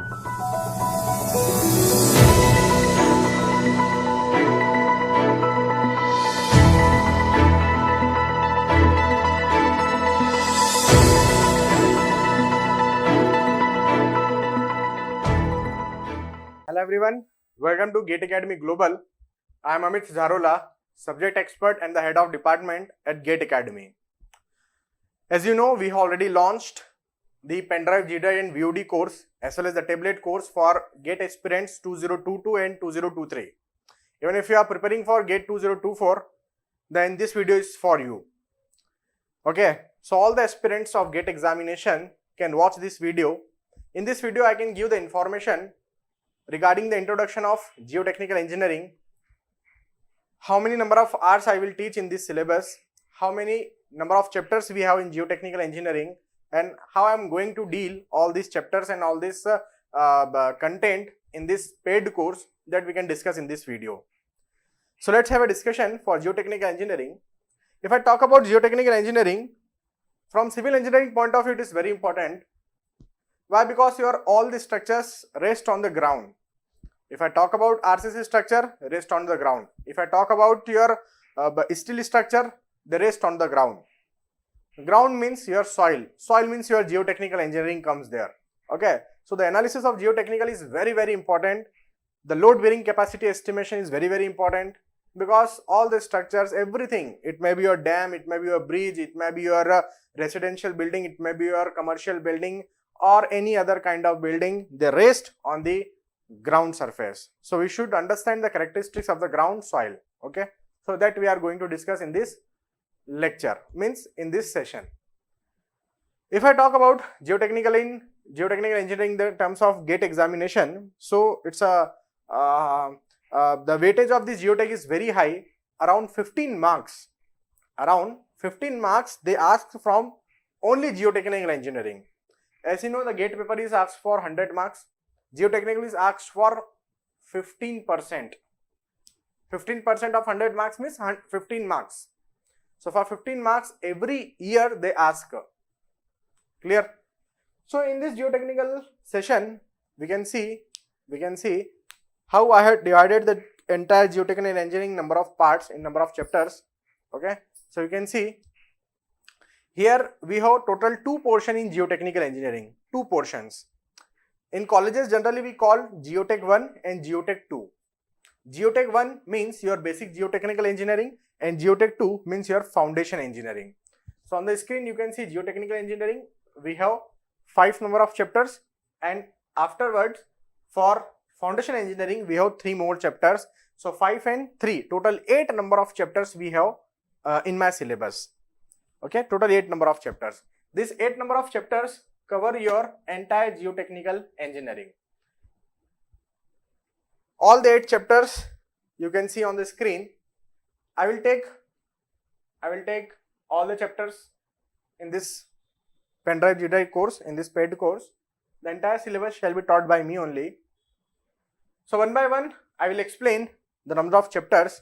Hello everyone, welcome to GATE Academy Global. I am Amit Zarola, subject expert and the head of department at GATE Academy. As you know, we have already launched the pendrive GDI and VOD course as well as the tablet course for GATE aspirants 2022 and 2023. Even if you are preparing for GATE 2024, then this video is for you. Okay, so all the aspirants of GATE examination can watch this video. In this video, I can give the information regarding the introduction of geotechnical engineering, how many number of hours I will teach in this syllabus, how many number of chapters we have in geotechnical engineering, and how I am going to deal all these chapters and all this content in this paid course that we can discuss in this video. So let's have a discussion for geotechnical engineering. If I talk about geotechnical engineering, from civil engineering point of view, it is very important. Why? Because all the structures rest on the ground. If I talk about RCC structure, rest on the ground. If I talk about your steel structure, they rest on the ground. Ground means your soil. Soil means your geotechnical engineering comes there. Okay. So the analysis of geotechnical is very, very important. The load bearing capacity estimation is very, very important, because all the structures, everything, it may be your dam, it may be your bridge, it may be your residential building, it may be your commercial building or any other kind of building, they rest on the ground surface. So we should understand the characteristics of the ground soil. Okay. So that we are going to discuss in this lecture, means in this session. If I talk about geotechnical engineering in the terms of GATE examination, so it's a the weightage of this geotech is very high, around 15 marks. Around 15 marks they ask from only geotechnical engineering. As you know, the GATE paper is asked for 100 marks. Geotechnical is asked for 15%. 15% of 100 marks means 15 marks. So for 15 marks every year they ask. Clear? So in this geotechnical session, we can see how I had divided the entire geotechnical engineering number of parts in number of chapters. Okay. So you can see here we have total 2 portions in geotechnical engineering. 2 portions. In colleges generally we call Geotech 1 and Geotech 2. Geotech 1 means your basic geotechnical engineering and Geotech 2 means your foundation engineering. So on the screen you can see geotechnical engineering, we have 5 number of chapters, and afterwards for foundation engineering we have 3 more chapters. So 5 and 3, total 8 number of chapters we have in my syllabus. Okay, total 8 number of chapters. This 8 number of chapters cover your entire geotechnical engineering. All the 8 chapters you can see on the screen. I will take all the chapters in this pendrive GDI course, in this paid course. The entire syllabus shall be taught by me only. So one by one I will explain the number of chapters.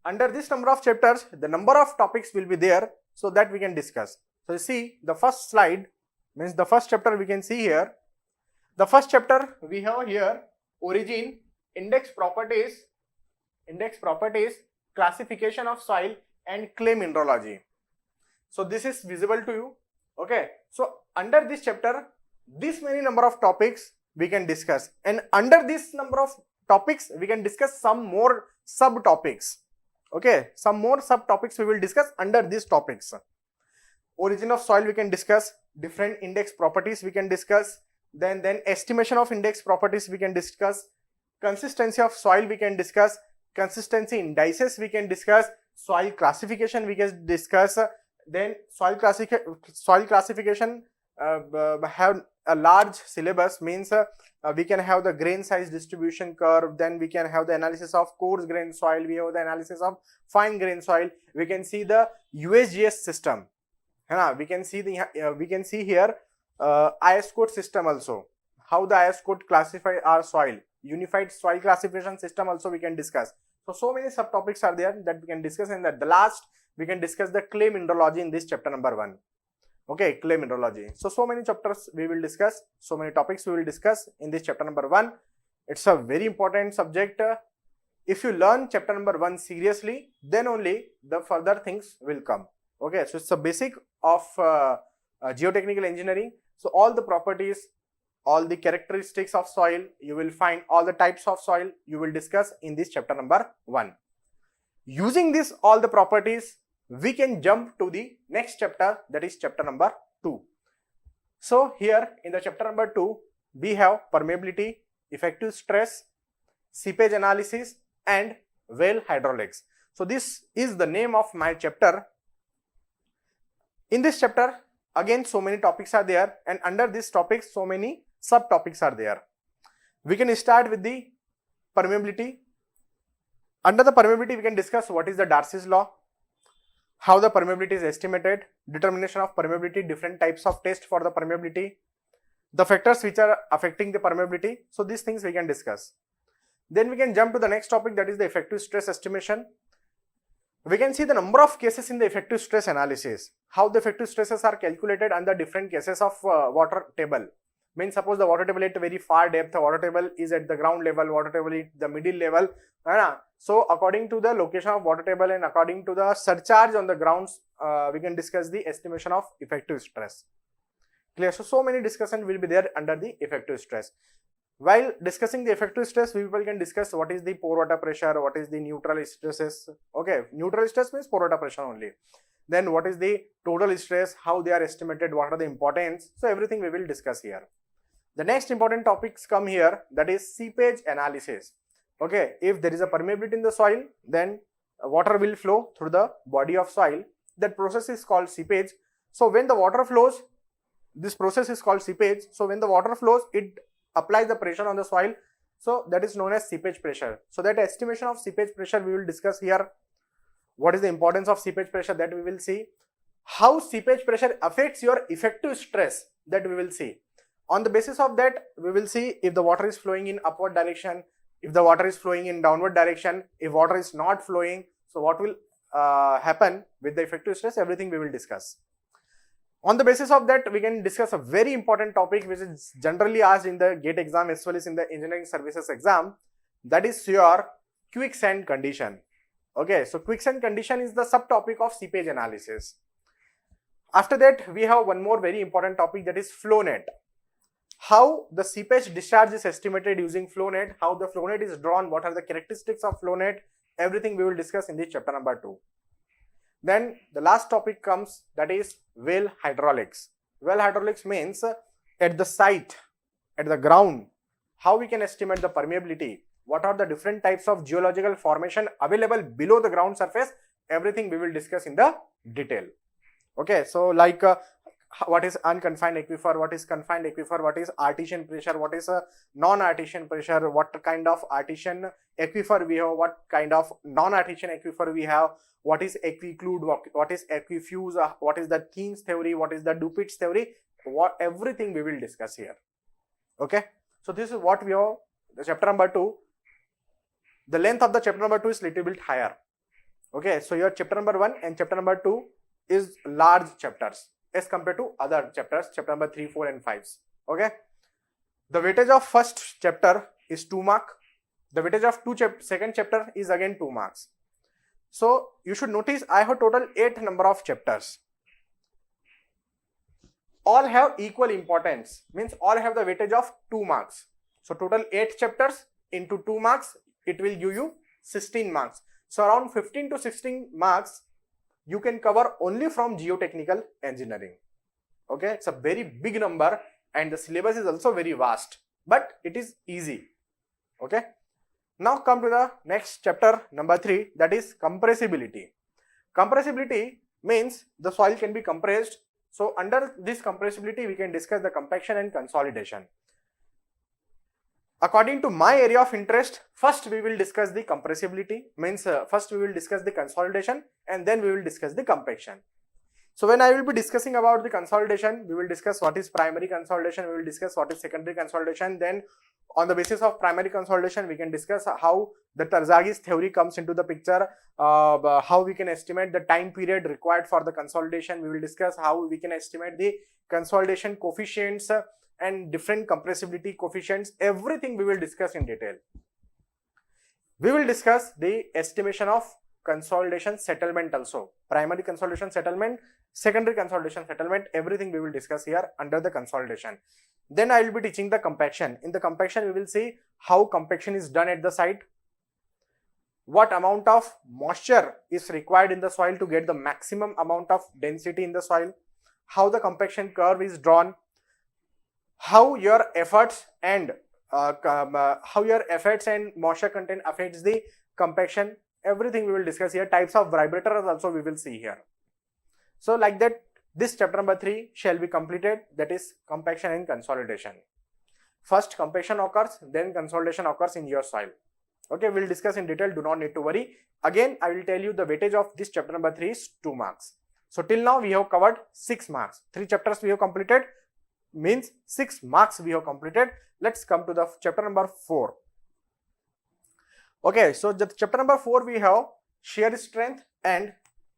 Under this number of chapters, the number of topics will be there, so that we can discuss. So you see the first slide means the first chapter we can see here. The first chapter we have here origin, index properties, classification of soil and clay mineralogy. So this is visible to you. Okay. So under this chapter, this many number of topics we can discuss, and under this number of topics we can discuss some more subtopics. Okay, some more subtopics we will discuss under these topics. Origin of soil we can discuss, different index properties we can discuss, then estimation of index properties we can discuss, consistency of soil we can discuss, consistency indices we can discuss, soil classification we can discuss. Then soil classification have a large syllabus, means we can have the grain size distribution curve, then we can have the analysis of coarse grain soil, we have the analysis of fine grain soil, we can see the USGS system, we can see here IS code system also, how the IS code classify our soil, unified soil classification system also we can discuss. So many subtopics are there that we can discuss, and at the last we can discuss the clay mineralogy in this chapter number 1. Okay, clay mineralogy. So many chapters we will discuss, so many topics we will discuss in this chapter number 1. It's a very important subject. If you learn chapter number 1 seriously, then only the further things will come. Okay, so it's a basic of geotechnical engineering. So all the properties, all the characteristics of soil, you will find all the types of soil you will discuss in this chapter number 1. Using this all the properties, we can jump to the next chapter, that is chapter number 2. So here in the chapter number 2, we have permeability, effective stress, seepage analysis and well hydraulics. So this is the name of my chapter. In this chapter, again so many topics are there, and under this topic so many subtopics are there. We can start with the permeability. Under the permeability, we can discuss what is the Darcy's law, how the permeability is estimated, determination of permeability, different types of test for the permeability, the factors which are affecting the permeability. So these things we can discuss. Then we can jump to the next topic, that is the effective stress estimation. We can see the number of cases in the effective stress analysis, how the effective stresses are calculated under different cases of water table. Means suppose the water table at a very far depth, the water table is at the ground level, water table is the middle level. So according to the location of water table and according to the surcharge on the grounds, we can discuss the estimation of effective stress. Clear? So many discussions will be there under the effective stress. While discussing the effective stress, people can discuss what is the pore water pressure, what is the neutral stresses. Okay, neutral stress means pore water pressure only. Then what is the total stress, how they are estimated, what are the importance. So everything we will discuss here. The next important topics come here, that is seepage analysis. Okay, if there is a permeability in the soil, then water will flow through the body of soil. That process is called seepage. So when the water flows, this process is called seepage. So when the water flows, it applies the pressure on the soil. So that is known as seepage pressure. So that estimation of seepage pressure we will discuss here. What is the importance of seepage pressure, that we will see. How seepage pressure affects your effective stress, that we will see. On the basis of that, we will see if the water is flowing in upward direction, if the water is flowing in downward direction, if water is not flowing. So what will happen with the effective stress, everything we will discuss. On the basis of that, we can discuss a very important topic which is generally asked in the GATE exam as well as in the engineering services exam, that is your quicksand condition. Okay, so quicksand condition is the subtopic of seepage analysis. After that, we have one more very important topic, that is flow net. How the seepage discharge is estimated using flow net, how the flow net is drawn, what are the characteristics of flow net, everything we will discuss in this chapter number 2. Then the last topic comes, that is well hydraulics. Well hydraulics means at the site, at the ground, how we can estimate the permeability, what are the different types of geological formation available below the ground surface, everything we will discuss in the detail. Okay, so like what is unconfined aquifer, what is confined aquifer, what is artesian pressure, what is a non-artesian pressure, what kind of artesian aquifer we have, what kind of non-artesian aquifer we have, what is aquiclude, what is aquifuse, what is the Thien's theory, what is the Dupit's theory, everything we will discuss here. Okay, so this is what we have, the chapter number 2. The length of the chapter number 2 is little bit higher. Okay, so your chapter number 1 and chapter number 2 is large chapters as compared to other chapters, chapter number 3, 4 and 5. Okay, the weightage of first chapter is 2 marks. The weightage of second chapter is again 2 marks. So you should notice I have total 8 number of chapters. All have equal importance, means all have the weightage of 2 marks. So total 8 chapters into 2 marks, it will give you 16 marks. So around 15 to 16 marks you can cover only from geotechnical engineering. Okay, it's a very big number and the syllabus is also very vast, but it is easy. Okay, now come to the next chapter number 3, that is compressibility. Compressibility means the soil can be compressed. So under this compressibility we can discuss the compaction and consolidation. According to my area of interest, first we will discuss the compressibility, means first we will discuss the consolidation and then we will discuss the compaction. So when I will be discussing about the consolidation, we will discuss what is primary consolidation, we will discuss what is secondary consolidation, then On the basis of primary consolidation, we can discuss how the Tarzagi's theory comes into the picture, how we can estimate the time period required for the consolidation. We will discuss how we can estimate the consolidation coefficients and different compressibility coefficients. Everything we will discuss in detail. We will discuss the estimation of consolidation settlement also. Primary consolidation settlement, secondary consolidation settlement, everything we will discuss here under the consolidation. Then I will be teaching the compaction. In the compaction, we will see how compaction is done at the site, what amount of moisture is required in the soil to get the maximum amount of density in the soil, how the compaction curve is drawn, how your efforts and moisture content affects the compaction. Everything we will discuss here. Types of vibrators also we will see here. So like that, this chapter number 3 shall be completed, that is compaction and consolidation. First compaction occurs, then consolidation occurs in your soil. Okay, we will discuss in detail, do not need to worry. Again, I will tell you the weightage of this chapter number 3 is 2 marks. So till now we have covered 6 marks. 3 chapters we have completed, means 6 marks we have completed. Let's come to the chapter number 4. Okay, so the chapter number 4 we have shear strength and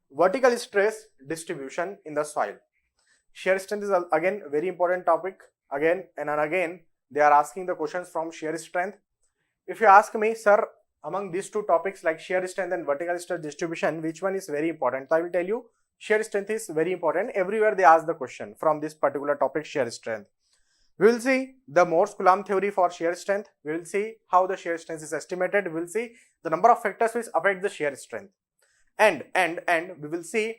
vertical stress distribution in the soil. Shear strength is again very important topic. Again and again they are asking the questions from shear strength. If you ask me, sir, among these two topics like shear strength and vertical stress distribution, which one is very important? I will tell you, shear strength is very important. Everywhere they ask the question from this particular topic, shear strength. We will see the Morse-Coulomb theory for shear strength. We will see how the shear strength is estimated. We will see the number of factors which affect the shear strength. And we will see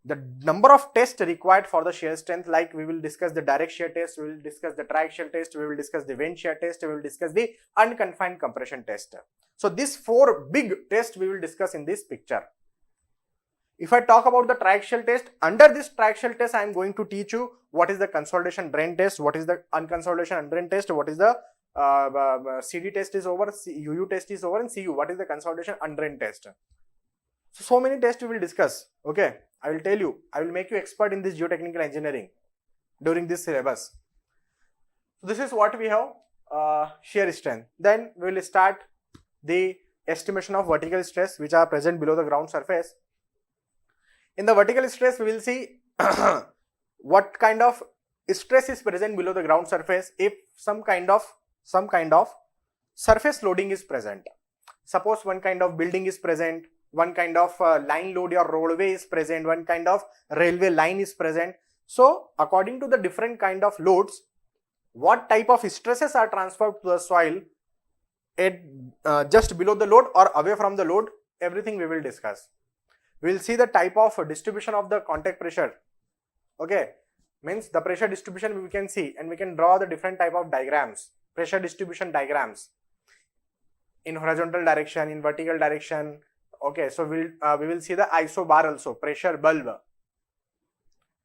the number of tests required for the shear strength, like we will discuss the direct shear test, we will discuss the triaxial test, we will discuss the vane shear test, we will discuss the unconfined compression test. So these 4 big tests we will discuss in this picture. If I talk about the triaxial test, under this triaxial test I am going to teach you what is the consolidation drain test, what is the unconsolidation undrain test, what is the CD test is over, UU test is over, and CU, what is the consolidation undrain test. So many tests we will discuss. Okay, I will tell you, I will make you expert in this geotechnical engineering during this syllabus. So this is what we have, shear strength. Then we will start the estimation of vertical stress which are present below the ground surface. In the vertical stress, we will see what kind of stress is present below the ground surface if some kind of surface loading is present. Suppose one kind of building is present, one kind of line load or roadway is present, one kind of railway line is present. So according to the different kind of loads, what type of stresses are transferred to the soil at just below the load or away from the load, everything we will discuss. We will see the type of distribution of the contact pressure. Okay, means the pressure distribution we can see, and we can draw the different type of diagrams, pressure distribution diagrams in horizontal direction, in vertical direction. Okay, so we will see the iso bar also, pressure bulb.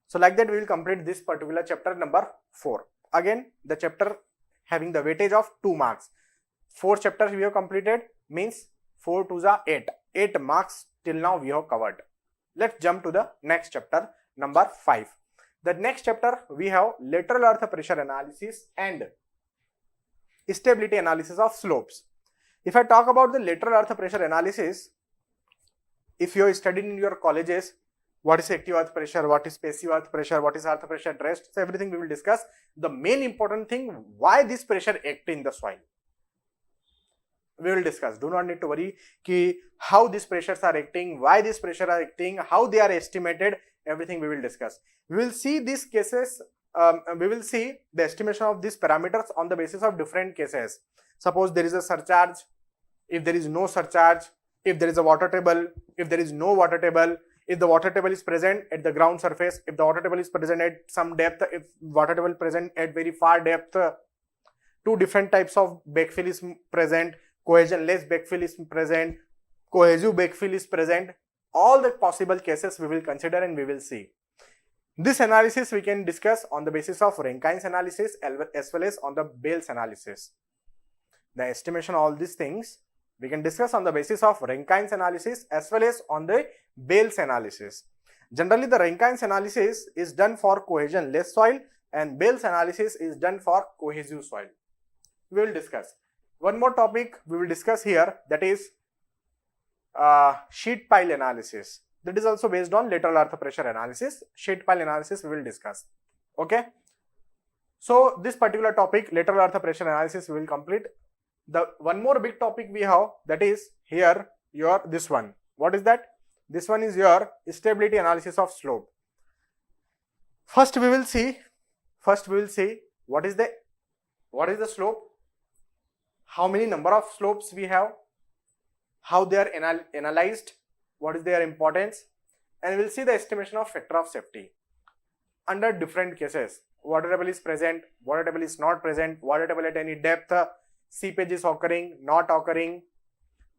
So like that we will complete this particular chapter number 4. Again, the chapter having the weightage of 2 marks. 4 chapters we have completed, means 4 to the 8. 8 marks till now we have covered. Let's jump to the next chapter number 5. The next chapter we have lateral earth pressure analysis and stability analysis of slopes. If I talk about the lateral earth pressure analysis, if you have studied in your colleges, what is active earth pressure, what is passive earth pressure, what is earth pressure at rest, so everything we will discuss. The main important thing, why this pressure acts in the soil, we will discuss. Do not need to worry ki how these pressures are acting, why these pressures are acting, how they are estimated, everything we will discuss. We will see these cases, we will see the estimation of these parameters on the basis of different cases. Suppose there is a surcharge, if there is no surcharge, if there is a water table, if there is no water table, if the water table is present at the ground surface, if the water table is present at some depth, if water table present at very far depth, 2 different types of backfill is present, cohesion-less backfill is present, cohesive backfill is present. All the possible cases we will consider and we will see. This analysis we can discuss on the basis of Rankine's analysis as well as on the Bell's analysis. The estimation of all these things we can discuss on the basis of Rankine's analysis as well as on the Bell's analysis. Generally, the Rankine's analysis is done for cohesion-less soil and Bell's analysis is done for cohesive soil. we will discuss. One more topic we will discuss here, that is sheet pile analysis. That is also based on lateral earth pressure analysis. Sheet pile analysis we will discuss. Okay. So this particular topic, lateral earth pressure analysis, we will complete. The one more big topic we have, that is here this one. What is that? This one is your stability analysis of slope. First we will see what is the slope, how many number of slopes we have, how they are analyzed, what is their importance, and we will see the estimation of factor of safety under different cases. Water table is present, water table is not present, water table at any depth, seepage is occurring, not occurring,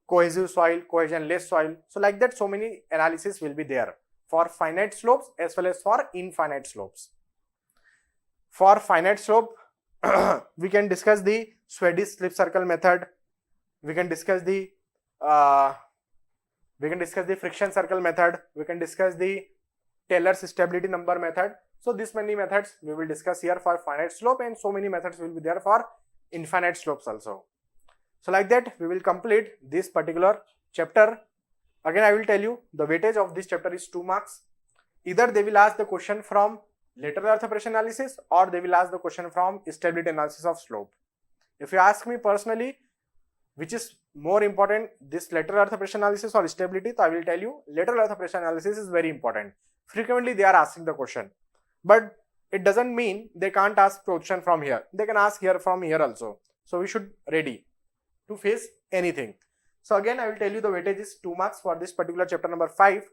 cohesive soil, cohesion-less soil. So like that, so many analysis will be there for finite slopes as well as for infinite slopes. For finite slope, we can discuss the Swedish slip circle method. We can discuss the friction circle method. We can discuss the Taylor's stability number method. So this many methods we will discuss here for finite slope, and so many methods will be there for infinite slopes also. So like that, we will complete this particular chapter. Again, I will tell you the weightage of this chapter is 2 marks. Either they will ask the question from lateral earth pressure analysis, or they will ask the question from stability analysis of slope. If you ask me personally, which is more important, this lateral earth pressure analysis or stability, so I will tell you lateral earth pressure analysis is very important. Frequently they are asking the question, but it doesn't mean they can't ask question from here. They can ask here from here also. So we should ready to face anything. So again, I will tell you the weightage is 2 marks for this particular chapter number 5.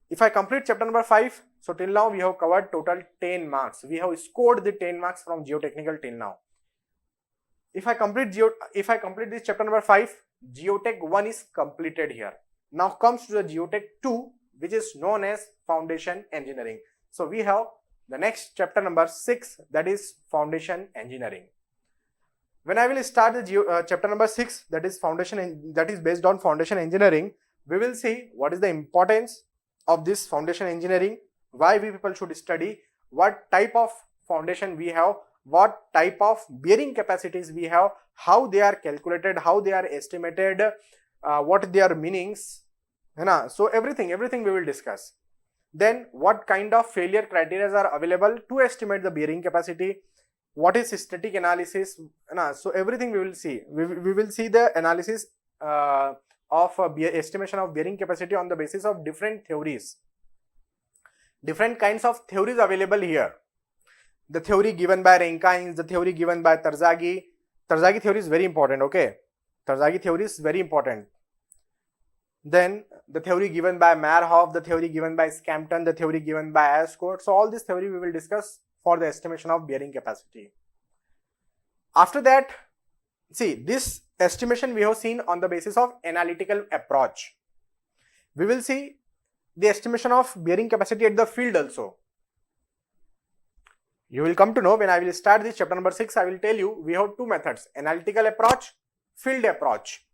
If I complete chapter number 5, so till now we have covered total 10 marks. We have scored the 10 marks from geotechnical till now. If I complete this chapter number 5, Geotech 1 is completed here. Now comes to the Geotech 2, which is known as foundation engineering. So we have the next chapter number 6, that is foundation engineering. When I will start the chapter number 6, that is based on foundation engineering, we will see what is the importance of this foundation engineering, why we people should study, what type of foundation we have, what type of bearing capacities we have, how they are calculated, how they are estimated, what their meanings, so everything we will discuss. Then what kind of failure criteria are available to estimate the bearing capacity, what is static analysis, so everything we will see. We will see the analysis of estimation of bearing capacity on the basis of different theories. Different kinds of theories available here. The theory given by Rankines, the theory given by Terzaghi. Terzaghi theory is very important, okay? Terzaghi theory is very important. Then the theory given by Marhoff, the theory given by Scampton, the theory given by Ascot. So all this theory we will discuss for the estimation of bearing capacity. After that, see, this estimation we have seen on the basis of analytical approach. We will see the estimation of bearing capacity at the field also. You will come to know when I will start this chapter number 6, I will tell you we have 2 methods, analytical approach, field approach.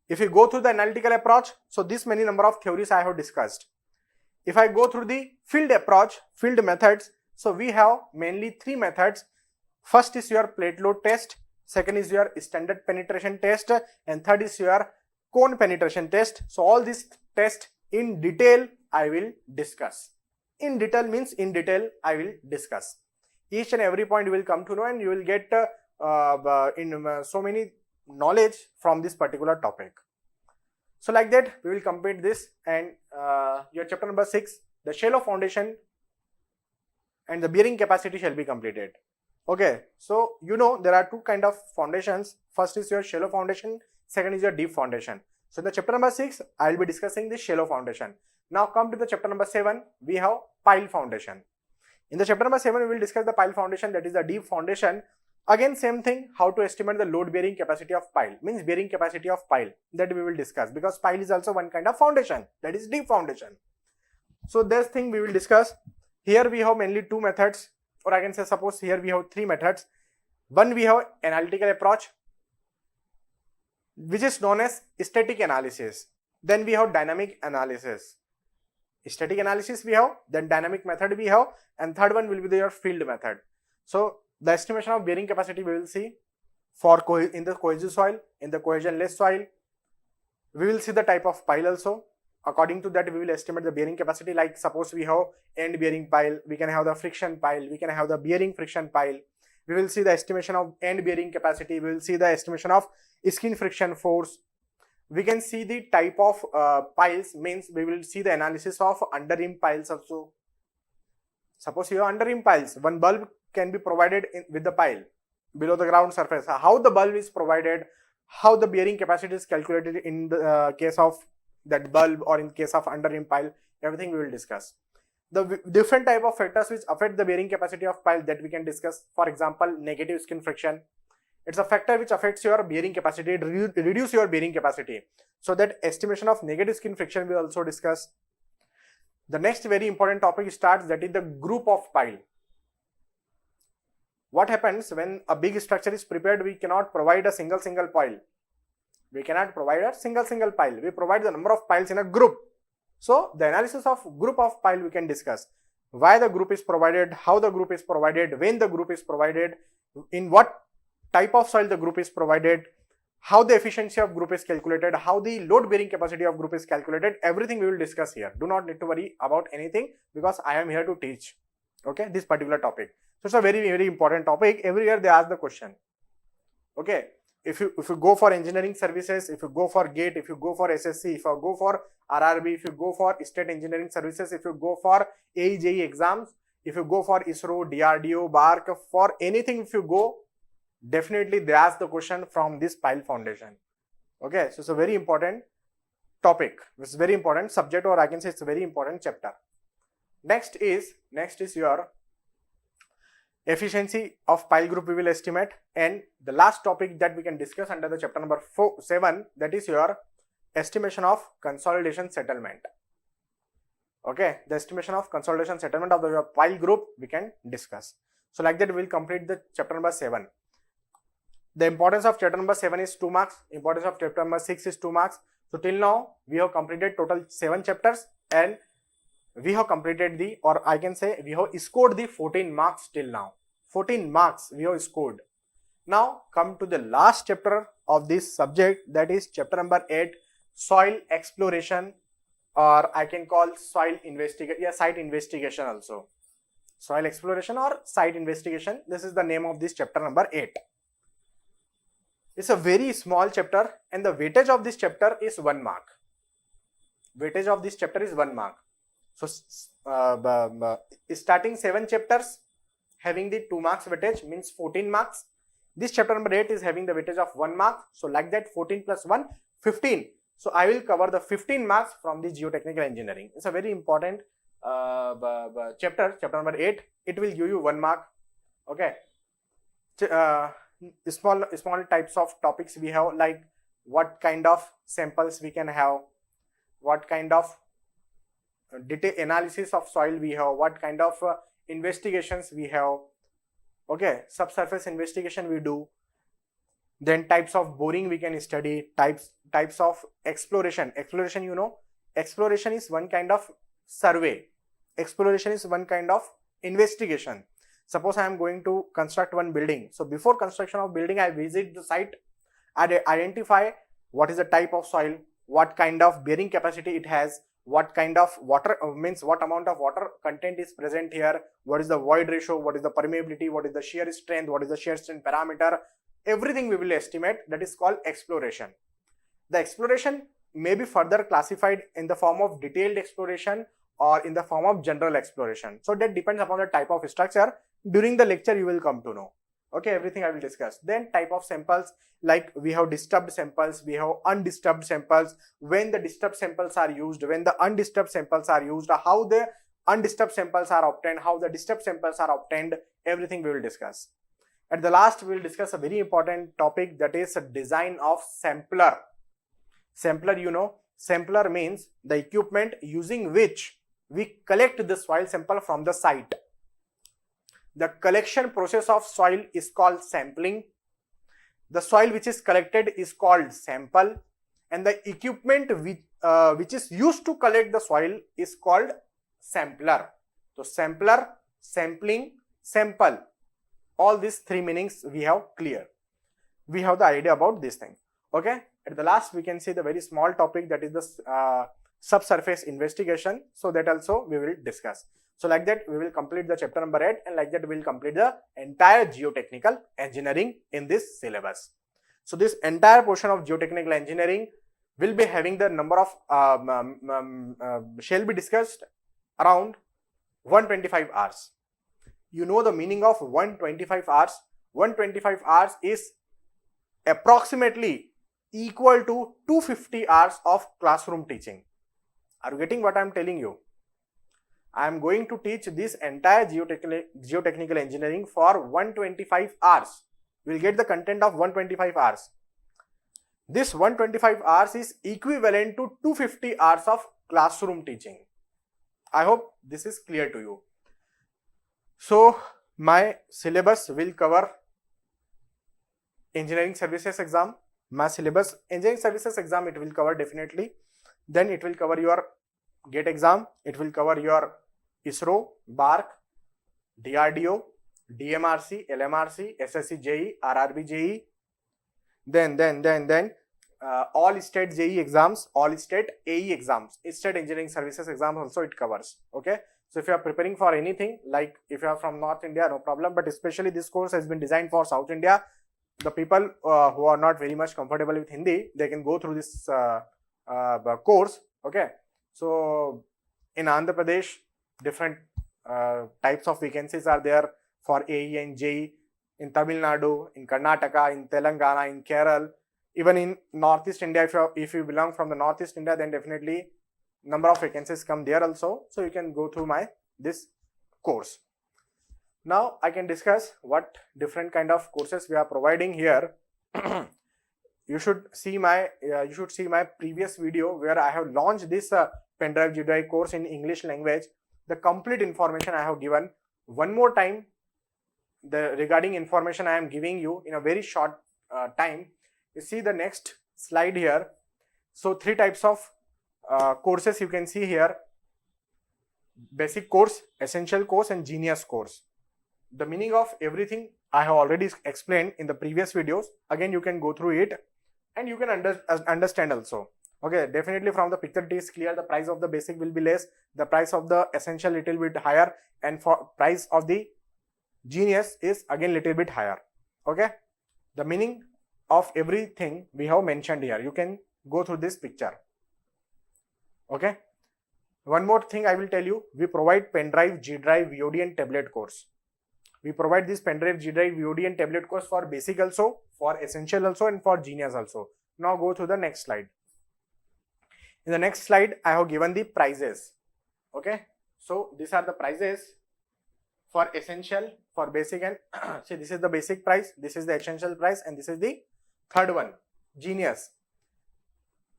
If you go through the analytical approach, so this many number of theories I have discussed. If I go through the field approach, field methods, so we have mainly 3 methods. First is your plate load test, second is your standard penetration test, and third is your cone penetration test. So all these tests in detail I will discuss. In detail means in detail I will discuss. Each and every point you will come to know, and you will get so many knowledge from this particular topic. So like that we will complete this, and your chapter number 6, the shallow foundation and the bearing capacity shall be completed. Okay, so you know there are 2 kind of foundations. First is your shallow foundation, second is your deep foundation. So in the chapter number 6 I will be discussing the shallow foundation. Now come to the chapter number 7, we have pile foundation. In the chapter number 7 we will discuss the pile foundation, that is the deep foundation. Again same thing, how to estimate the load bearing capacity of pile, means bearing capacity of pile, that we will discuss, because pile is also one kind of foundation, that is deep foundation. So this thing we will discuss. Here we have mainly 2 methods, or I can say suppose here we have 3 methods. One, we have analytical approach, which is known as static analysis. Then we have dynamic analysis. Static analysis we have, then dynamic method we have, and third one will be your field method. So the estimation of bearing capacity we will see. in the cohesive soil, in the cohesionless soil. We will see the type of pile also. According to that, we will estimate the bearing capacity. Like suppose we have end bearing pile, we can have the friction pile, we can have the bearing friction pile. We will see the estimation of end bearing capacity. We will see the estimation of skin friction force. We can see the type of piles, means we will see the analysis of under rim piles also. Suppose you have under rim piles, one bulb can be provided with the pile below the ground surface. How the bulb is provided, how the bearing capacity is calculated in the case of that bulb or in case of under rim pile, everything we will discuss. The different type of factors which affect the bearing capacity of pile that we can discuss. For example, negative skin friction. It's a factor which affects your bearing capacity, reduce your bearing capacity. So that estimation of negative skin friction we also discuss. The next very important topic starts, that is the group of pile. What happens when a big structure is prepared? We cannot provide a single pile. We cannot provide a single pile. We provide the number of piles in a group. So the analysis of group of pile we can discuss. Why the group is provided, how the group is provided, when the group is provided, in what type of soil the group is provided, how the efficiency of group is calculated, how the load bearing capacity of group is calculated. Everything we will discuss here. Do not need to worry about anything, because I am here to teach, okay, this particular topic. So it's a very important topic. Every year they ask the question. Okay, if you go for engineering services, if you go for GATE, if you go for SSC, if you go for RRB, if you go for state engineering services, if you go for AEJE exams, if you go for ISRO, DRDO, BARC, for anything if you go, definitely they ask the question from this pile foundation. Okay, so it's a very important topic. It's a very important subject, or I can say it's a very important chapter. Next is your efficiency of pile group we will estimate, and the last topic that we can discuss under the chapter number 7, that is your estimation of consolidation settlement. Okay, the estimation of consolidation settlement of the pile group we can discuss. So like that we will complete the chapter number 7. The importance of chapter number 7 is 2 marks. Importance of chapter number 6 is 2 marks. So till now we have completed total 7 chapters, and we have completed the, or I can say we have scored the 14 marks till now. 14 marks we have scored. Now come to the last chapter of this subject, that is chapter number 8, soil exploration, or I can call soil investigation, site investigation also. Soil exploration or site investigation, this is the name of this chapter number 8. It's a very small chapter, and the weightage of this chapter is 1 mark. Weightage of this chapter is 1 mark. So starting 7 chapters having the 2 marks weightage means 14 marks. This chapter number 8 is having the weightage of 1 mark. So like that, 14 plus 1, 15. So I will cover the 15 marks from the geotechnical engineering. It's a very important chapter number 8. It will give you 1 mark. Okay. Small types of topics we have, like what kind of samples we can have, what kind of detailed analysis of soil we have, what kind of investigations we have. Okay, subsurface investigation we do. Then types of boring we can study, types of exploration. Exploration, you know, exploration is one kind of survey. Exploration is one kind of investigation. Suppose I am going to construct one building. So before construction of building, I visit the site, I identify what is the type of soil, what kind of bearing capacity it has, what kind of water, means what amount of water content is present here, what is the void ratio, what is the permeability, what is the shear strength, what is the shear strength parameter. Everything we will estimate. That is called exploration. The exploration may be further classified in the form of detailed exploration or in the form of general exploration. So that depends upon the type of structure. During the lecture you will come to know. Okay, everything I will discuss. Then type of samples, like we have disturbed samples, we have undisturbed samples, when the disturbed samples are used, when the undisturbed samples are used, how the undisturbed samples are obtained, how the disturbed samples are obtained, everything we will discuss. At the last, we will discuss a very important topic, that is a design of sampler. Sampler, you know, sampler means the equipment using which we collect the soil sample from the site. The collection process of soil is called sampling. The soil which is collected is called sample, and the equipment which is used to collect the soil is called sampler. So sampler, sampling, sample, all these 3 meanings we have clear. we have the idea about this thing. Okay, at the last we can see the very small topic, that is the subsurface investigation. So that also we will discuss. So like that we will complete the chapter number 8, and like that we will complete the entire geotechnical engineering in this syllabus. So this entire portion of geotechnical engineering will be having the number of shall be discussed around 125 hours. You know the meaning of 125 hours. 125 hours is approximately equal to 250 hours of classroom teaching. Are you getting what I am telling you? I am going to teach this entire geotechnical engineering for 125 hours. We will get the content of 125 hours. This 125 hours is equivalent to 250 hours of classroom teaching. I hope this is clear to you. So my syllabus will cover engineering services exam. My syllabus engineering services exam it will cover definitely. Then it will cover your GATE exam. It will cover your ISRO, BARC, DRDO, DMRC, LMRC, SSC JE, RRB JE. Then all state JE exams, all state AE exams, state engineering services exams also it covers. Okay, so if you are preparing for anything, like if you are from North India, no problem, but especially this course has been designed for South India. The people who are not very much comfortable with Hindi, they can go through this course. Okay, so in Andhra Pradesh, different types of vacancies are there for AE and JE. In Tamil Nadu, in Karnataka, in Telangana, in Kerala, even in Northeast India. If you belong from the Northeast India, then definitely number of vacancies come there also. So you can go through this course. Now I can discuss what different kind of courses we are providing here. You should see my previous video where I have launched this pendrive GDrive course in English language. The complete information I have given. One more time, the regarding information I am giving you in a very short time. You see the next slide here. So 3 types of courses you can see here: basic course, essential course, and genius course. The meaning of everything I have already explained in the previous videos. Again, you can go through it and you can understand also. Okay, definitely from the picture it is clear the price of the basic will be less, the price of the essential little bit higher, and for price of the genius is again little bit higher. Okay, the meaning of everything we have mentioned here. You can go through this picture. Okay, one more thing I will tell you. We provide pendrive, G-drive, VOD and tablet course. We provide this pendrive, G-drive, VOD and tablet course for basic also, for essential also, and for genius also. Now go to the next slide. In the next slide, I have given the prices. Okay, so these are the prices for essential, for basic, and see, this is the basic price, this is the essential price, and this is the third one, genius.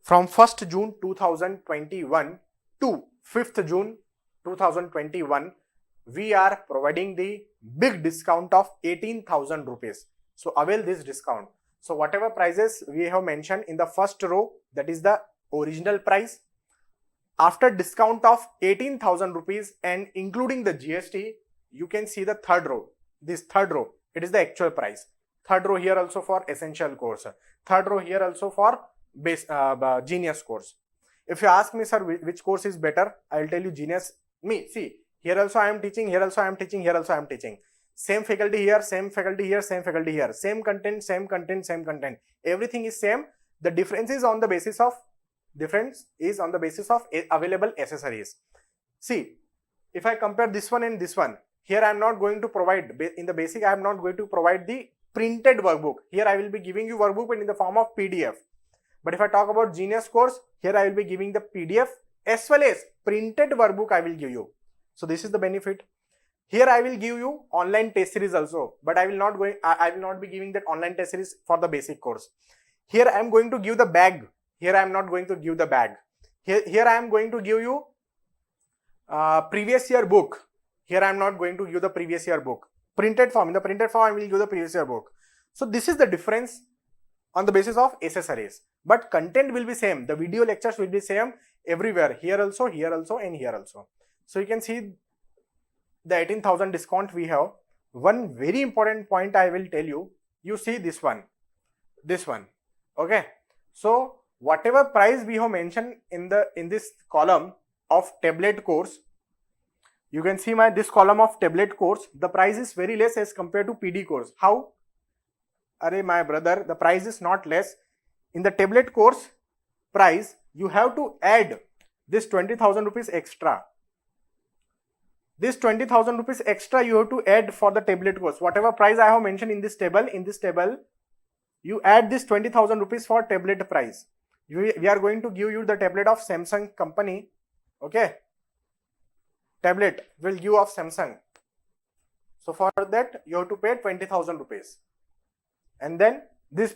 From 1st June 2021 to 5th June 2021, we are providing the big discount of 18,000 rupees. So avail this discount. So whatever prices we have mentioned in the first row, that is the original price. After discount of 18,000 rupees and including the GST, you can see the third row. This third row, it is the actual price. Third row here also for essential course. Third row here also for genius course. If you ask me, sir, which course is better, I will tell you genius. See, here also I am teaching, here also I am teaching, here also I am teaching. Same faculty here, same faculty here, same faculty here. Same content, same content, same content. Everything is same. The difference is on the basis of available accessories. See, if I compare this one and this one, here I am not going to provide, in the basic I am not going to provide the printed workbook. Here I will be giving you workbook but in the form of PDF. But if I talk about genius course, here I will be giving the PDF as well as printed workbook I will give you. So this is the benefit. Here I will give you online test series also, but I will not be giving that online test series for the basic course. Here I am going to give the bag. Here I am not going to give the bag. Here I am going to give you previous year book. Here I am not going to give the previous year book. Printed form. In the printed form I will give the previous year book. So this is the difference on the basis of accessories. But content will be same. The video lectures will be same everywhere. Here also, and here also. So you can see the 18,000 discount we have. One very important point I will tell you. You see this one. this one. Okay, so whatever price we have mentioned in this column of tablet course, you can see this column of tablet course, the price is very less as compared to PD course. How? Arey my brother, the price is not less. In the tablet course price, you have to add this 20,000 rupees extra. This 20,000 rupees extra you have to add for the tablet course. Whatever price I have mentioned in this table, you add this 20,000 rupees for tablet price. We are going to give you the tablet of Samsung company. Okay, tablet will give of Samsung. So for that you have to pay 20,000 rupees, and then this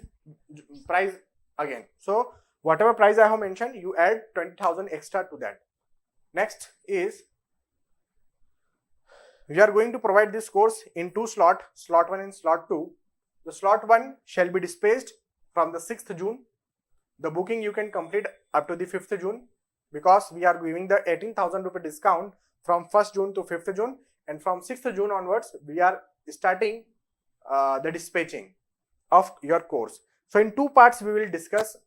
price again. So whatever price I have mentioned, you add 20,000 extra to that. Next is, we are going to provide this course in two slots, slot 1 and slot 2. The slot 1 shall be dispatched from the 6th June. The booking you can complete up to the 5th June, because we are giving the 18,000 rupee discount from 1st June to 5th June, and from 6th June onwards we are starting the dispatching of your course. So in two parts we will discuss,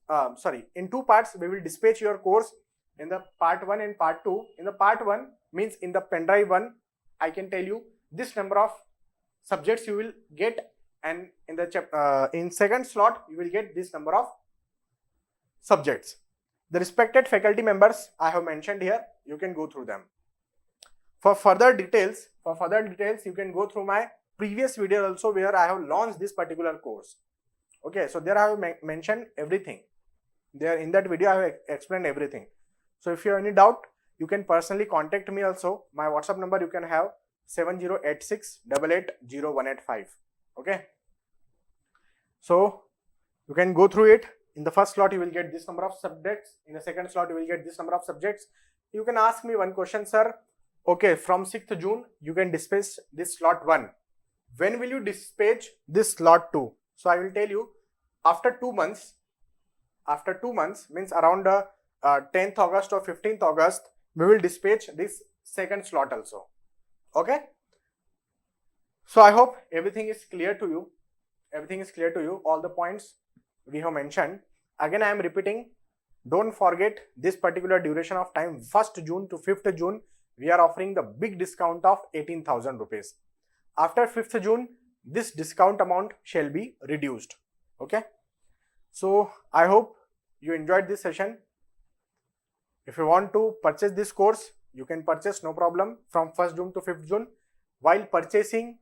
in two parts we will dispatch your course in the part 1 and part 2. In the part 1 means in the pen drive 1, I can tell you this number of subjects you will get, and in the in second slot you will get this number of subjects. The respected faculty members I have mentioned here, you can go through them. For further details, you can go through my previous video also, where I have launched this particular course. Okay, so there I have mentioned everything. There in that video I have explained everything. So if you have any doubt, you can personally contact me also. My WhatsApp number you can have 7086880185. Okay, so you can go through it. In the first slot you will get this number of subjects, in the second slot you will get this number of subjects. You can ask me one question, sir. Okay, from 6th June you can dispatch this slot 1. When will you dispatch this slot 2? So I will tell you, after 2 months. After 2 months means around 10th August or 15th August, we will dispatch this second slot also. Okay, so I hope everything is clear to you. All the points we have mentioned. Again I am repeating, don't forget this particular duration of time, 1st June to 5th June, we are offering the big discount of 18,000 rupees. After 5th June, this discount amount shall be reduced. Okay, so I hope you enjoyed this session. If you want to purchase this course, you can purchase, no problem, from 1st June to 5th June. While purchasing,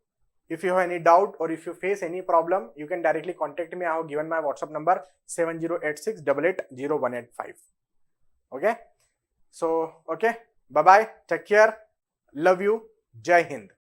if you have any doubt or if you face any problem, you can directly contact me. I have given my WhatsApp number 7086880185. Okay, so okay, bye bye, take care, love you, Jai Hind.